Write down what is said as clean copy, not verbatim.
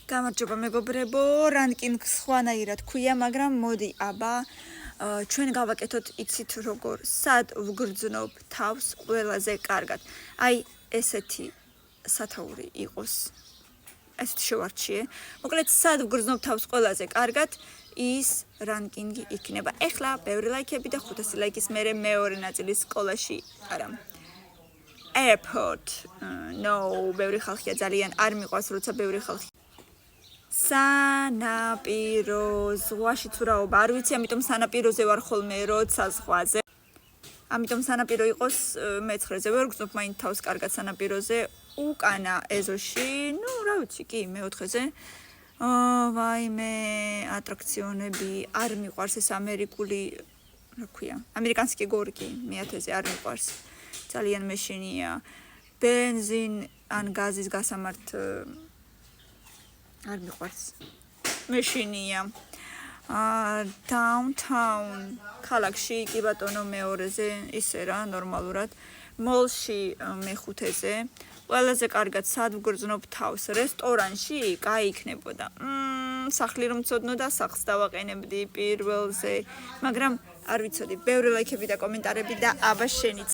გამარჯობა მეგობრებო, რანკინგს ხვანაირად ქვია, მაგრამ მოდი აბა ჩვენ გავაკეთოთ იცით როგორ, სად ვგრძნობ თავს ყველაზე კარგად. აი ესეთი სათაური იყოს. ესეთი შევარჩიე. მოკლედ სად ვგრძნობ თავს ყველაზე კარგად, ის რანკინგი იქნება. ეხლა ბევრი ლაიქები და 500 ლაიქის მერე მეორე ნაწილის სკოლაში არა. Airport. No, ბევრი ხალხია ძალიან არ მიყვარს, როცა ბევრი ხალხი სანაპირო ზღვაში ცურაობა არ ვიცი, ამიტომ სანაპიროზე ვარ ხოლმე როცა ზღვაზე. ამიტომ სანაპირო იყოს მეცხრეზე, ვერ გრძნობ მაინც თავს კარგად სანაპიროზე, უკანა ეზოში, ну, რა ვიცი, კი, მეოთხეზე. ვაიმე, ატრაქციონები არ მიყვარს ეს ამერიკული, რა ქვია, ამერიკანსკი გორგი, მეათეზე არ მიყვარს. ძალიან მეშინია. ბენზინ ან გაზის გასამართ არ მიყვარს. მეშინია. Downtown ქალაქში კი ბატონო მეორეზე ისე რა ნორმალურად. მოლში მეხუთეზე. ყველაზე კარგად სად ვგრძნობ თავს რესტორანში? კაი იქნებოდა. სახლი რომ ცოდნო და სახლს დავაყენებდი პირველზე, მაგრამ არ ვიცოდი, ბევრი ლაიქები და კომენტარები და აბა შენიც